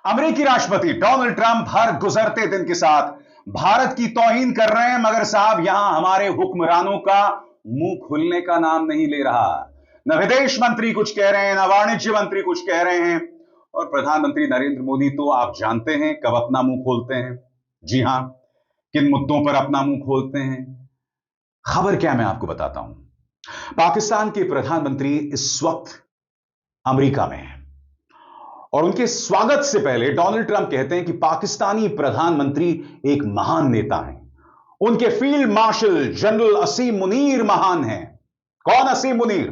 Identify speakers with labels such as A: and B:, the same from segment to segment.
A: अमेरिकी राष्ट्रपति Donald Trump हर गुजरते दिन के साथ भारत की तौहीन कर रहे हैं, मगर साहब यहां हमारे हुक्मरानों का मुंह खुलने का नाम नहीं ले रहा। न विदेश मंत्री कुछ कह रहे हैं, न वाणिज्य मंत्री कुछ कह रहे हैं, और प्रधानमंत्री नरेंद्र मोदी तो आप जानते हैं कब अपना मुंह खोलते हैं। जी हां, किन मुद्दों पर अपना मुंह खोलते हैं। खबर क्या, मैं आपको बताता हूं। पाकिस्तान के प्रधानमंत्री इस वक्त अमेरिका में हैं और उनके स्वागत से पहले डोनाल्ड ट्रंप कहते हैं कि पाकिस्तानी प्रधानमंत्री एक महान नेता हैं। उनके फील्ड मार्शल जनरल असीम मुनीर महान हैं। कौन असीम मुनीर?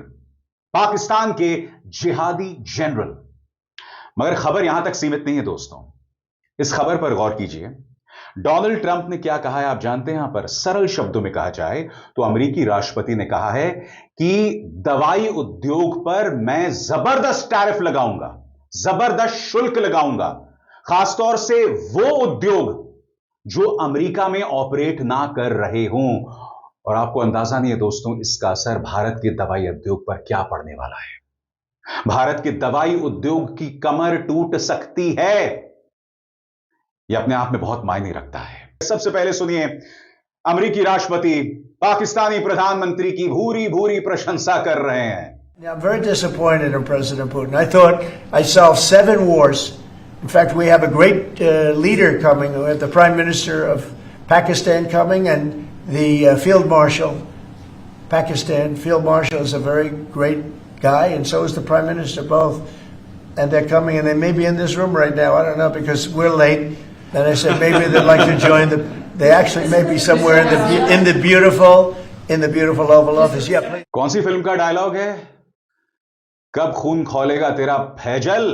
A: पाकिस्तान के जिहादी जनरल। मगर खबर यहां तक सीमित नहीं है दोस्तों, इस खबर पर गौर कीजिए। डोनाल्ड ट्रंप ने क्या कहा है आप जानते हैं? यहां पर सरल शब्दों में कहा जाए तो अमेरिकी राष्ट्रपति ने कहा है कि दवाई उद्योग पर मैं जबरदस्त टैरिफ लगाऊंगा, जबरदस्त शुल्क लगाऊंगा, खासतौर से वो उद्योग जो अमेरिका में ऑपरेट ना कर रहे हों। और आपको अंदाजा नहीं है दोस्तों, इसका असर भारत के दवाई उद्योग पर क्या पड़ने वाला है। भारत के दवाई उद्योग की कमर टूट सकती है। यह अपने आप में बहुत मायने रखता है। सबसे पहले सुनिए, अमेरिकी राष्ट्रपति पाकिस्तानी प्रधानमंत्री की भूरी भूरी प्रशंसा कर रहे हैं।
B: I'm very disappointed in President Putin. I thought I solved 7 wars. In fact, we have a great leader coming. We have the Prime Minister of Pakistan coming and the Field Marshal. Pakistan Field Marshal is a very great guy, and so is the Prime Minister, both. And they're coming, and they may be in this room right now. I don't know, because we're late. And I said maybe they'd like to join the. They actually may be somewhere in the beautiful Oval Office. Yeah, please.
A: कौन सी film का dialogue है? कब खून खौलेगा तेरा फैजल।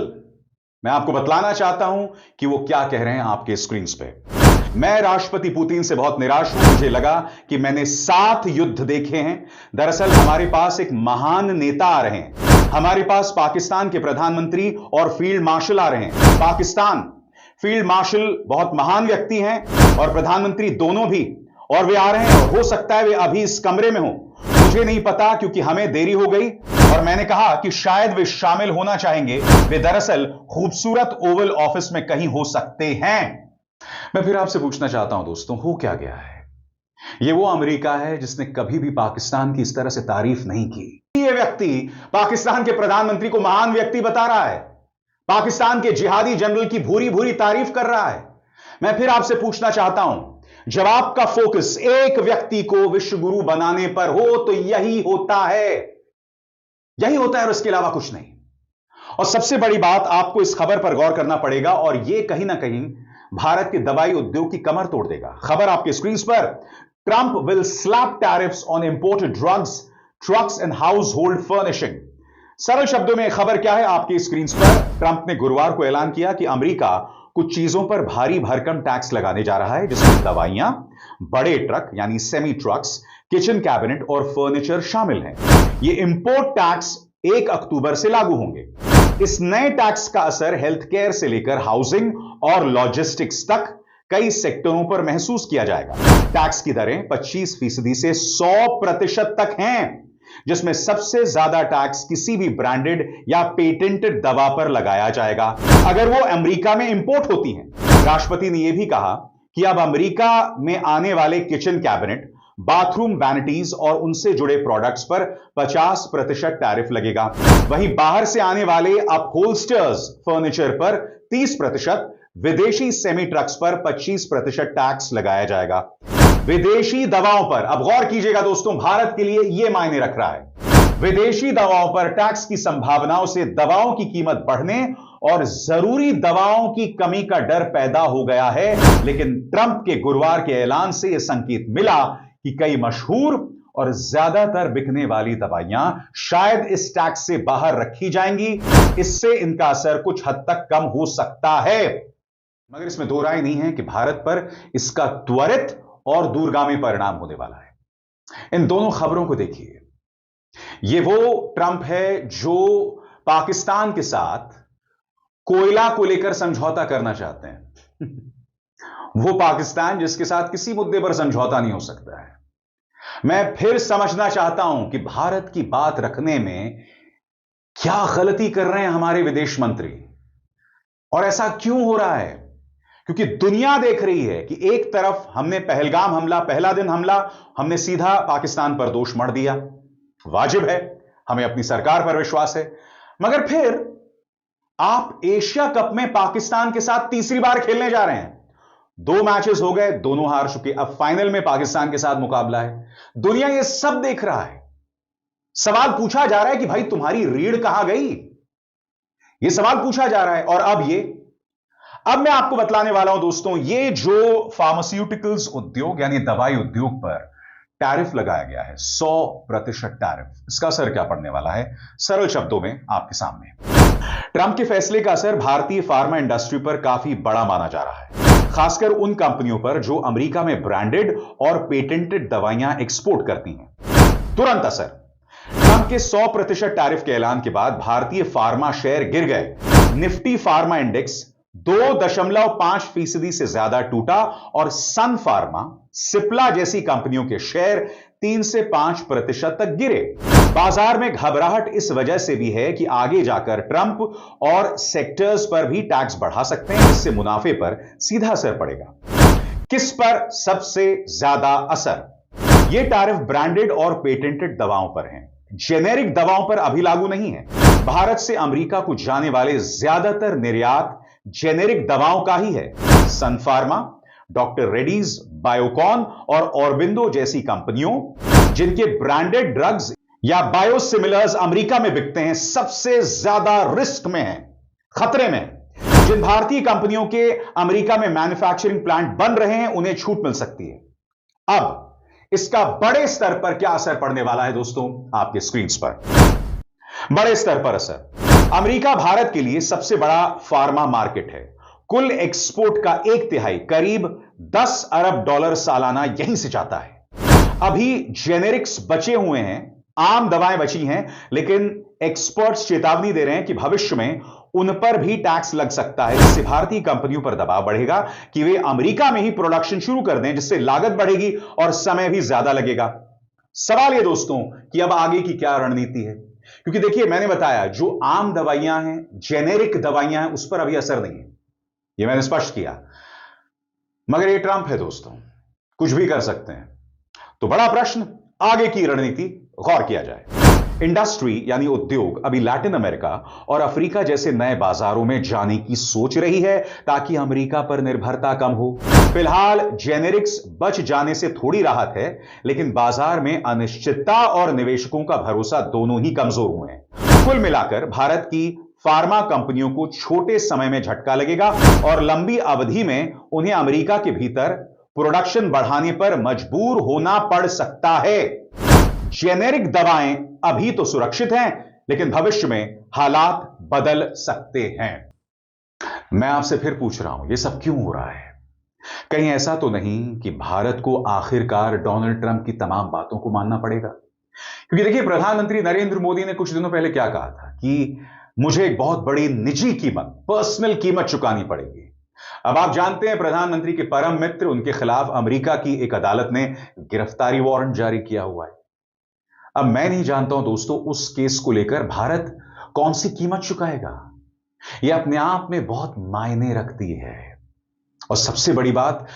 A: मैं आपको बतलाना चाहता हूं कि वो क्या कह रहे हैं आपके स्क्रीन पे। मैं राष्ट्रपति पुतिन से बहुत निराश हूं। मुझे लगा कि मैंने 7 युद्ध देखे हैं। दरअसल हमारे पास एक महान नेता आ रहे हैं। हमारे पास पाकिस्तान के प्रधानमंत्री और फील्ड मार्शल आ रहे हैं। पाकिस्तान फील्ड मार्शल बहुत महान व्यक्ति हैं और प्रधानमंत्री दोनों भी, और वे आ रहे हैं। और हो सकता है वे अभी इस कमरे में हो, मुझे नहीं पता, क्योंकि हमें देरी हो गई। और मैंने कहा कि शायद वे शामिल होना चाहेंगे। वे दरअसल खूबसूरत ओवल ऑफिस में कहीं हो सकते हैं। मैं फिर आपसे पूछना चाहता हूं दोस्तों, हो क्या गया है? यह वो अमेरिका है जिसने कभी भी पाकिस्तान की इस तरह से तारीफ नहीं की। यह व्यक्ति पाकिस्तान के प्रधानमंत्री को महान व्यक्ति बता रहा है, पाकिस्तान के जिहादी जनरल की भूरी भूरी तारीफ कर रहा है। मैं फिर आपसे पूछना चाहता हूं, जब आपका फोकस एक व्यक्ति को विश्व गुरु बनाने पर हो तो यही होता है, यही होता है और इसके अलावा कुछ नहीं। और सबसे बड़ी बात, आपको इस खबर पर गौर करना पड़ेगा और यह कहीं ना कहीं भारत के दवाई उद्योग की कमर तोड़ देगा। खबर आपके स्क्रीन पर। Trump will slab tariffs on imported drugs, trucks and house hold furnishing. सरल शब्दों में खबर क्या है आपकी स्क्रीन पर। ट्रंप ने गुरुवार को ऐलान किया कि अमेरिका कुछ चीजों पर भारी भरकम टैक्स लगाने जा रहा है, जिसमें दवाइयां, बड़े ट्रक यानी सेमी ट्रक्स, किचन कैबिनेट और फर्नीचर शामिल हैं। ये इंपोर्ट टैक्स 1 अक्टूबर से लागू होंगे। इस नए टैक्स का असर हेल्थ केयर से लेकर हाउसिंग और लॉजिस्टिक्स तक कई सेक्टरों पर महसूस किया जाएगा। टैक्स की दरें 25% से 100% तक हैं, जिसमें सबसे ज्यादा टैक्स किसी भी ब्रांडेड या पेटेंटेड दवा पर लगाया जाएगा अगर वो अमेरिका में इंपोर्ट होती हैं। राष्ट्रपति ने यह भी कहा कि अब अमेरिका में आने वाले किचन कैबिनेट, बाथरूम वैनिटीज और उनसे जुड़े प्रोडक्ट्स पर 50% टैरिफ लगेगा। वहीं बाहर से आने वाले अपहोल्स्टर्स फर्नीचर पर 30%, विदेशी सेमी ट्रक्स पर 25% टैक्स लगाया जाएगा। विदेशी दवाओं पर, अब गौर कीजिएगा दोस्तों, भारत के लिए यह मायने रख रहा है। विदेशी दवाओं पर टैक्स की संभावनाओं से दवाओं की कीमत बढ़ने और जरूरी दवाओं की कमी का डर पैदा हो गया है। लेकिन ट्रंप के गुरुवार के ऐलान से यह संकेत मिला कि कई मशहूर और ज्यादातर बिकने वाली दवाइयां शायद इस टैक्स से बाहर रखी जाएंगी। इससे इनका असर कुछ हद तक कम हो सकता है। मगर इसमें दो राय नहीं है कि भारत पर इसका त्वरित और दूरगामी परिणाम होने वाला है। इन दोनों खबरों को देखिए। यह वो ट्रंप है जो पाकिस्तान के साथ कोयला को लेकर समझौता करना चाहते हैं। वो पाकिस्तान जिसके साथ किसी मुद्दे पर समझौता नहीं हो सकता है। मैं फिर समझना चाहता हूं कि भारत की बात रखने में क्या गलती कर रहे हैं हमारे विदेश मंत्री। और ऐसा क्यों हो रहा है? क्योंकि दुनिया देख रही है कि एक तरफ हमने पहलगाम हमला, पहला दिन हमला, हमने सीधा पाकिस्तान पर दोष मढ़ दिया। वाजिब है, हमें अपनी सरकार पर विश्वास है। मगर फिर आप एशिया कप में पाकिस्तान के साथ तीसरी बार खेलने जा रहे हैं। 2 मैचेस हो गए, दोनों हार चुके, अब फाइनल में पाकिस्तान के साथ मुकाबला है। दुनिया ये सब देख रहा है। सवाल पूछा जा रहा है कि भाई तुम्हारी रीढ़ कहां गई? यह सवाल पूछा जा रहा है। और अब मैं आपको बतलाने वाला हूं दोस्तों, ये जो फार्मास्यूटिकल्स उद्योग यानी दवाई उद्योग पर टैरिफ लगाया गया है, 100% टैरिफ, इसका असर क्या पड़ने वाला है? सरल शब्दों में आपके सामने। ट्रंप के फैसले का असर भारतीय फार्मा इंडस्ट्री पर काफी बड़ा माना जा रहा है, खासकर उन कंपनियों पर जो अमेरिका में ब्रांडेड और पेटेंटेड दवाइयां एक्सपोर्ट करती हैं। तुरंत असर। ट्रंप के 100% टैरिफ के ऐलान के बाद भारतीय फार्मा शेयर गिर गए। निफ्टी फार्मा इंडेक्स 2.5% से ज्यादा टूटा और सन फार्मा, सिप्ला जैसी कंपनियों के शेयर 3 से 5% तक गिरे। बाजार में घबराहट इस वजह से भी है कि आगे जाकर ट्रंप और सेक्टर्स पर भी टैक्स बढ़ा सकते हैं, जिससे मुनाफे पर सीधा असर पड़ेगा। किस पर सबसे ज्यादा असर? यह टैरिफ ब्रांडेड और पेटेंटेड दवाओं पर है, जेनेरिक दवाओं पर अभी लागू नहीं है। भारत से अमेरिका को जाने वाले ज्यादातर निर्यात जेनेरिक दवाओं का ही है। सन फार्मा, डॉक्टर रेड्डीज, बायोकॉन और ऑरबिंदो जैसी कंपनियों जिनके ब्रांडेड ड्रग्स या बायोसिमिलर्स अमेरिका में बिकते हैं, सबसे ज्यादा रिस्क में हैं, खतरे में। जिन भारतीय कंपनियों के अमेरिका में मैन्युफैक्चरिंग प्लांट बन रहे हैं, उन्हें छूट मिल सकती है। अब इसका बड़े स्तर पर क्या असर पड़ने वाला है दोस्तों? आपके स्क्रीन पर बड़े स्तर पर असर। अमेरिका भारत के लिए सबसे बड़ा फार्मा मार्केट है। कुल एक्सपोर्ट का 1/3 करीब $10 अरब सालाना यहीं से जाता है। अभी जेनेरिक्स बचे हुए हैं, आम दवाएं बची हैं, लेकिन एक्सपर्ट्स चेतावनी दे रहे हैं कि भविष्य में उन पर भी टैक्स लग सकता है, जिससे भारतीय कंपनियों पर दबाव बढ़ेगा कि वे अमेरिका में ही प्रोडक्शन शुरू कर दें, जिससे लागत बढ़ेगी और समय भी ज्यादा लगेगा। सवाल यह दोस्तों कि अब आगे की क्या रणनीति है? क्योंकि देखिए, मैंने बताया जो आम दवाइयां हैं, जेनेरिक दवाइयां हैं, उस पर अभी असर नहीं है, यह मैंने स्पष्ट किया। मगर ये ट्रंप है दोस्तों, कुछ भी कर सकते हैं। तो बड़ा प्रश्न, आगे की रणनीति गौर किया जाए। इंडस्ट्री यानी उद्योग अभी लैटिन अमेरिका और अफ्रीका जैसे नए बाजारों में जाने की सोच रही है, ताकि अमेरिका पर निर्भरता कम हो। फिलहाल जेनेरिक्स बच जाने से थोड़ी राहत है, लेकिन बाजार में अनिश्चितता और निवेशकों का भरोसा दोनों ही कमजोर हुए हैं। कुल मिलाकर भारत की फार्मा कंपनियों को छोटे समय में झटका लगेगा और लंबी अवधि में उन्हें अमेरिका के भीतर प्रोडक्शन बढ़ाने पर मजबूर होना पड़ सकता है। जेनेरिक दवाएं अभी तो सुरक्षित हैं, लेकिन भविष्य में हालात बदल सकते हैं। मैं आपसे फिर पूछ रहा हूं, यह सब क्यों हो रहा है? कहीं ऐसा तो नहीं कि भारत को आखिरकार डोनाल्ड ट्रंप की तमाम बातों को मानना पड़ेगा? क्योंकि देखिए, प्रधानमंत्री नरेंद्र मोदी ने कुछ दिनों पहले क्या कहा था कि मुझे एक बहुत बड़ी निजी कीमत, पर्सनल कीमत चुकानी पड़ेगी। अब आप जानते हैं, प्रधानमंत्री के परम मित्र, उनके खिलाफ अमेरिका की एक अदालत ने गिरफ्तारी वारंट जारी किया हुआ है। अब मैं नहीं जानता हूं दोस्तों, उस केस को लेकर भारत कौन सी कीमत चुकाएगा। यह अपने आप में बहुत मायने रखती है। और सबसे बड़ी बात,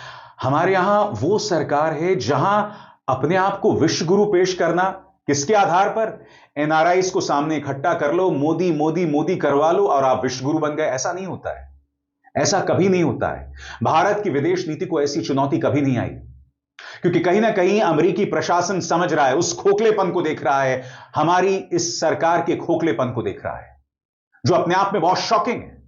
A: हमारे यहां वो सरकार है जहां अपने आप को विश्व गुरु पेश करना, किसके आधार पर? एनआरआईज को सामने इकट्ठा कर लो, मोदी मोदी मोदी करवा लो और आप विश्व गुरु बन गए। ऐसा नहीं होता है, ऐसा कभी नहीं होता है। भारत की विदेश नीति को ऐसी चुनौती कभी नहीं आई, क्योंकि कहीं ना कहीं अमेरिकी प्रशासन समझ रहा है, उस खोखलेपन को देख रहा है, हमारी इस सरकार के खोखलेपन को देख रहा है, जो अपने आप में बहुत शॉकिंग है।